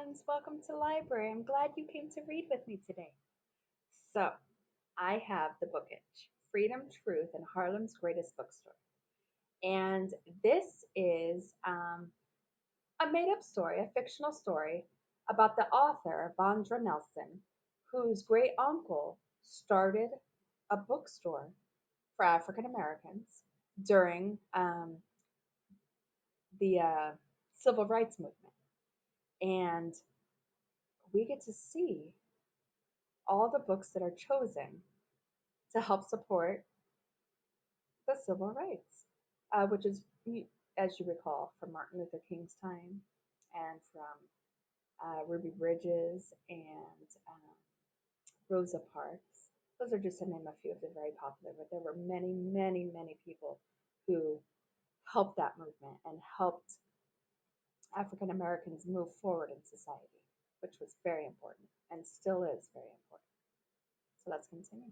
friends. Welcome to library. I'm glad you came to read with me today. So, I have the book Itch, Freedom, Truth, and Harlem's Greatest Bookstore. And this is a made up story, a fictional story about the author, Vondra Nelson, whose great uncle started a bookstore for African Americans during the civil rights movement. And we get to see all the books that are chosen to help support the civil rights, which is, as you recall, from Martin Luther King's time and from Ruby Bridges and Rosa Parks. Those are just to name a few of the very popular, but there were many, many, many people who helped that movement and helped African Americans move forward in society, which was very important and still is very important. So let's continue.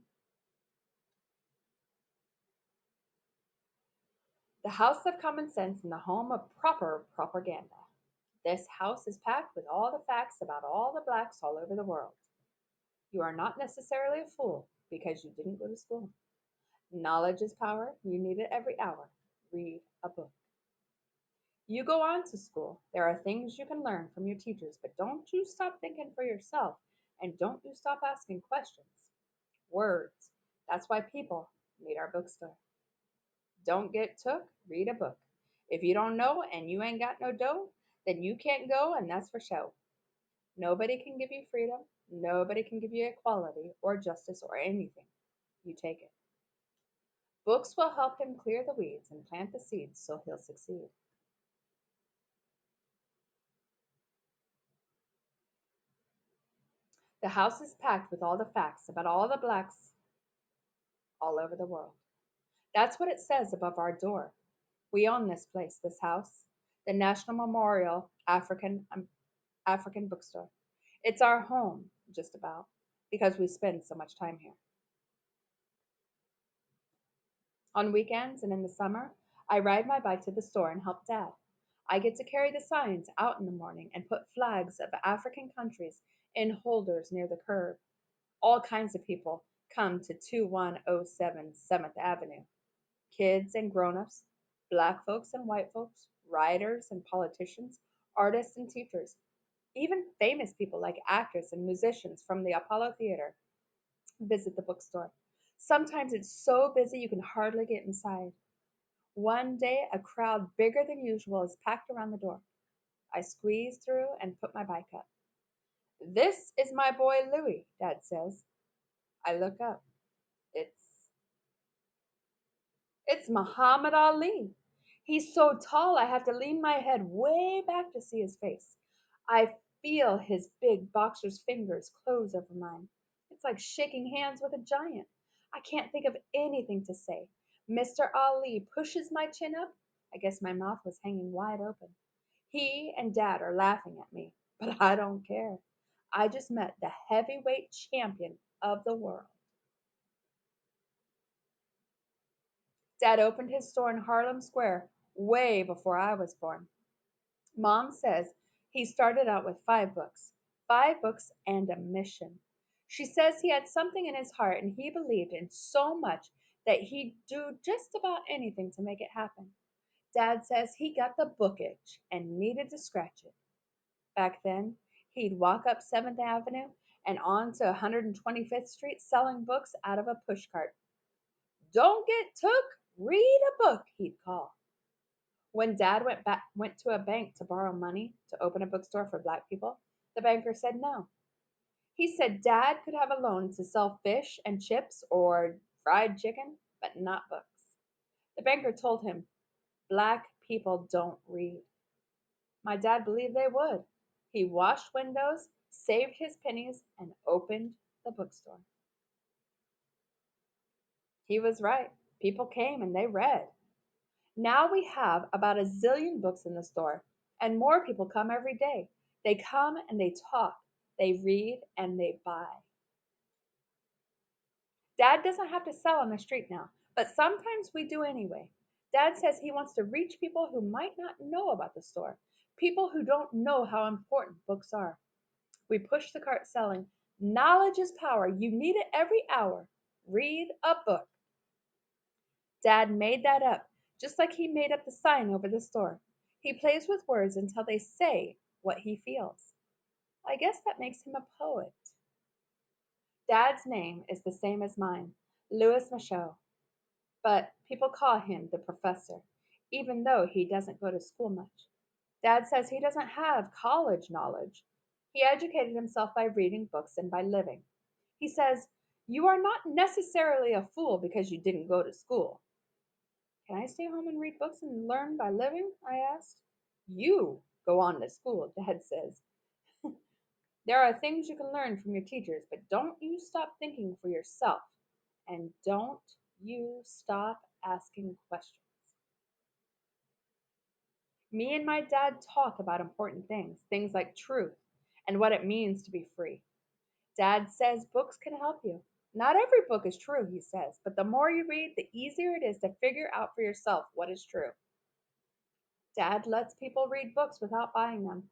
The House of Common Sense and the home of proper propaganda. This house is packed with all the facts about all the blacks all over the world. You are not necessarily a fool because you didn't go to school. Knowledge is power. You need it every hour. Read a book. You go on to school. There are things you can learn from your teachers, but don't you stop thinking for yourself and don't you stop asking questions. Words. That's why people need our bookstore. Don't get took, read a book. If you don't know and you ain't got no dough, then you can't go, and that's for show. Nobody can give you freedom. Nobody can give you equality or justice or anything. You take it. Books will help him clear the weeds and plant the seeds so he'll succeed. The house is packed with all the facts about all the blacks all over the world. That's what it says above our door. We own this place, this house, the National Memorial African Bookstore. It's our home, just about, because we spend so much time here. On weekends and in the summer, I ride my bike to the store and help Dad. I get to carry the signs out in the morning and put flags of African countries in holders near the curb. All kinds of people come to 2107 7th Avenue. Kids and grown-ups, black folks and white folks, writers and politicians, artists and teachers, even famous people like actors and musicians from the Apollo Theater visit the bookstore. Sometimes it's so busy you can hardly get inside. One day, a crowd bigger than usual is packed around the door. I squeeze through and put my bike up. This is my boy Louis, Dad says. I look up. It's it's Muhammad Ali. He's so tall I have to lean my head way back to see his face. I feel his big boxer's fingers close over mine. It's like shaking hands with a giant. I can't think of anything to say. Mr. Ali pushes my chin up. I guess my mouth was hanging wide open. He and Dad are laughing at me, but I don't care. I just met the heavyweight champion of the world. Dad opened his store in Harlem Square way before I was born. Mom says he started out with 5 books and a mission. She says he had something in his heart and he believed in so much that he'd do just about anything to make it happen. Dad says he got the book itch and needed to scratch it. Back then, he'd walk up 7th Avenue and on to 125th Street selling books out of a pushcart. Don't get took, read a book, he'd call. When Dad went to a bank to borrow money to open a bookstore for black people, the banker said no. He said Dad could have a loan to sell fish and chips or fried chicken, but not books. The banker told him black people don't read. My dad believed they would. He washed windows, saved his pennies, and opened the bookstore. He was right. People came and they read. Now we have about a zillion books in the store, and more people come every day. They come and they talk, they read, and they buy. Dad doesn't have to sell on the street now, but sometimes we do anyway. Dad says he wants to reach people who might not know about the store, People who don't know how important books are. We push the cart selling, knowledge is power. You need it every hour. Read a book. Dad made that up, just like he made up the sign over the store. He plays with words until they say what he feels. I guess that makes him a poet. Dad's name is the same as mine, Louis Michaud, but people call him the professor, even though he doesn't go to school much. Dad says he doesn't have college knowledge. He educated himself by reading books and by living. He says, "You are not necessarily a fool because you didn't go to school." Can I stay home and read books and learn by living? I asked. You go on to school, Dad says. There are things you can learn from your teachers, but don't you stop thinking for yourself. And don't you stop asking questions. Me and my dad talk about important things, things like truth and what it means to be free. Dad says books can help you. Not every book is true, he says, but the more you read, the easier it is to figure out for yourself what is true. Dad lets people read books without buying them.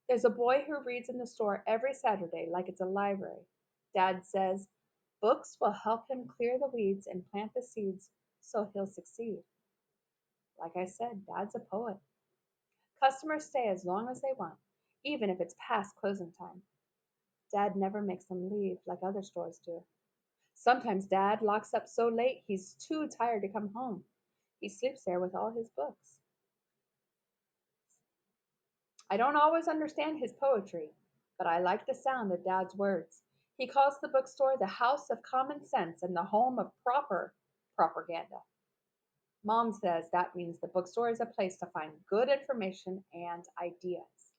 There's a boy who reads in the store every Saturday like it's a library. Dad says books will help him clear the weeds and plant the seeds so he'll succeed. Like I said, Dad's a poet. Customers stay as long as they want, even if it's past closing time. Dad never makes them leave like other stores do. Sometimes Dad locks up so late he's too tired to come home. He sleeps there with all his books. I don't always understand his poetry, but I like the sound of Dad's words. He calls the bookstore the house of common sense and the home of proper propaganda. Mom says that means the bookstore is a place to find good information and ideas.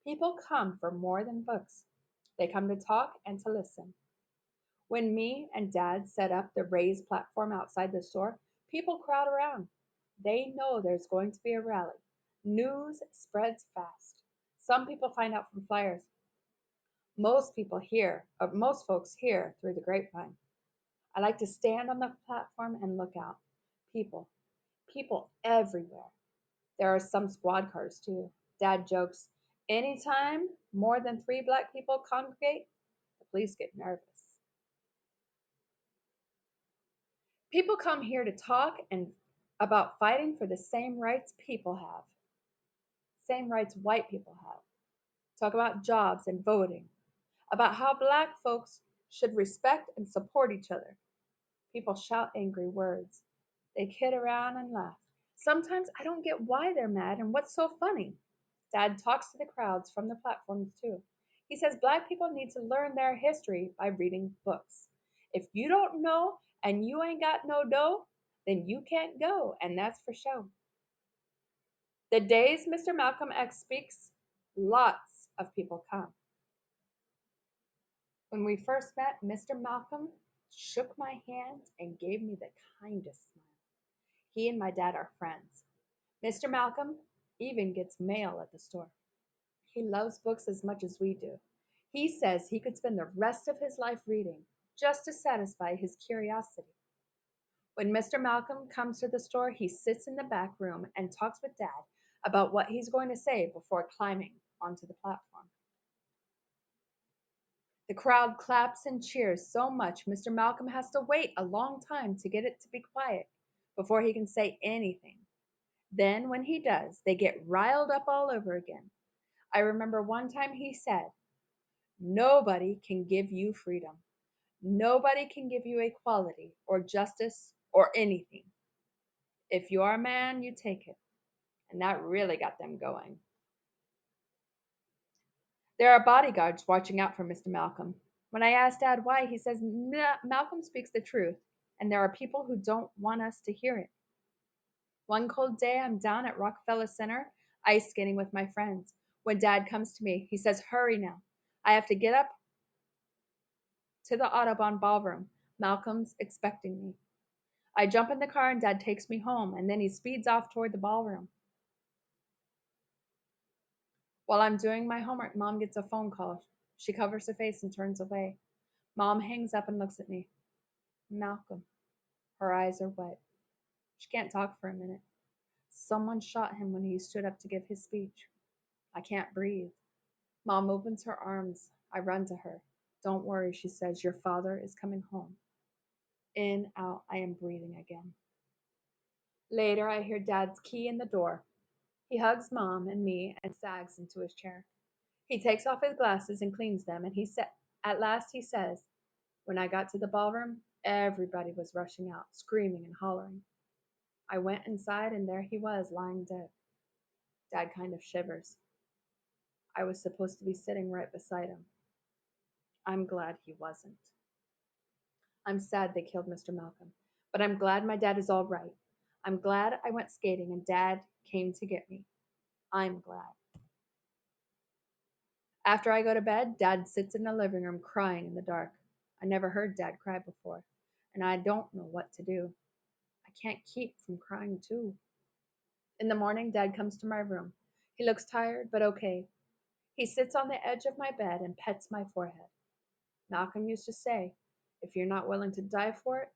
People come for more than books. They come to talk and to listen. When me and Dad set up the raised platform outside the store, people crowd around. They know there's going to be a rally. News spreads fast. Some people find out from flyers. Most folks hear through the grapevine. I like to stand on the platform and look out. People, people everywhere. There are some squad cars too. Dad jokes, anytime more than 3 black people congregate, the police get nervous. People come here to talk and about fighting for the same rights people have, same rights white people have. Talk about jobs and voting, about how black folks should respect and support each other. People shout angry words. They kid around and laugh. Sometimes I don't get why they're mad and what's so funny. Dad talks to the crowds from the platforms too. He says black people need to learn their history by reading books. If you don't know and you ain't got no dough, then you can't go, and that's for sure. The days Mr. Malcolm X speaks, lots of people come. When we first met, Mr. Malcolm shook my hand and gave me the kindest smile. He and my dad are friends. Mr. Malcolm even gets mail at the store. He loves books as much as we do. He says he could spend the rest of his life reading just to satisfy his curiosity. When Mr. Malcolm comes to the store, he sits in the back room and talks with Dad about what he's going to say before climbing onto the platform. The crowd claps and cheers so much Mr. Malcolm has to wait a long time to get it to be quiet before he can say anything. Then, when he does, they get riled up all over again. I remember one time he said, nobody can give you freedom. Nobody can give you equality or justice or anything. If you are a man, you take it. And that really got them going. There are bodyguards watching out for Mr. Malcolm. When I ask Dad why, he says Malcolm speaks the truth, and there are people who don't want us to hear it. One cold day, I'm down at Rockefeller Center, ice skating with my friends. When Dad comes to me, he says, hurry now. I have to get up to the Audubon ballroom. Malcolm's expecting me. I jump in the car and Dad takes me home, and then he speeds off toward the ballroom. While I'm doing my homework, Mom gets a phone call. She covers her face and turns away. Mom hangs up and looks at me. Malcolm. Her eyes are wet. She can't talk for a minute. Someone shot him when he stood up to give his speech. I can't breathe. Mom opens her arms. I run to her. Don't worry, she says. Your father is coming home. In, out, I am breathing again. Later, I hear Dad's key in the door. He hugs Mom and me and sags into his chair. He takes off his glasses and cleans them, and at last he says, when I got to the ballroom, everybody was rushing out, screaming and hollering. I went inside, and there he was, lying dead. Dad kind of shivers. I was supposed to be sitting right beside him. I'm glad he wasn't. I'm sad they killed Mr. Malcolm, but I'm glad my dad is all right. I'm glad I went skating and Dad came to get me. I'm glad. After I go to bed, Dad sits in the living room crying in the dark. I never heard Dad cry before, and I don't know what to do. I can't keep from crying too. In the morning, Dad comes to my room. He looks tired, but okay. He sits on the edge of my bed and pets my forehead. Malcolm used to say, if you're not willing to die for it,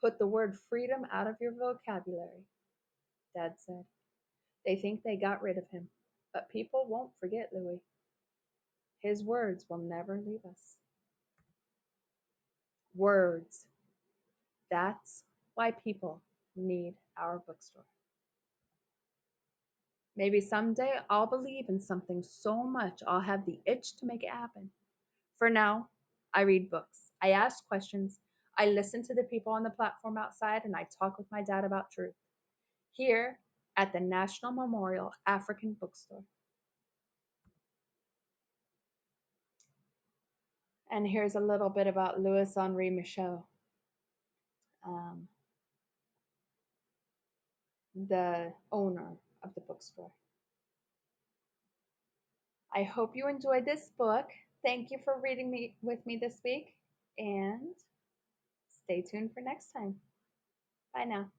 put the word freedom out of your vocabulary. Dad said, they think they got rid of him, but people won't forget Louis. His words will never leave us. Words. That's why people need our bookstore. Maybe someday I'll believe in something so much I'll have the itch to make it happen. For now, I read books. I ask questions. I listen to the people on the platform outside, and I talk with my dad about truth. Here at the National Memorial African Bookstore. And here's a little bit about Louis Henri Michaud, um, the owner of the bookstore. I hope you enjoyed this book. Thank you for reading with me this week, and stay tuned for next time. Bye now.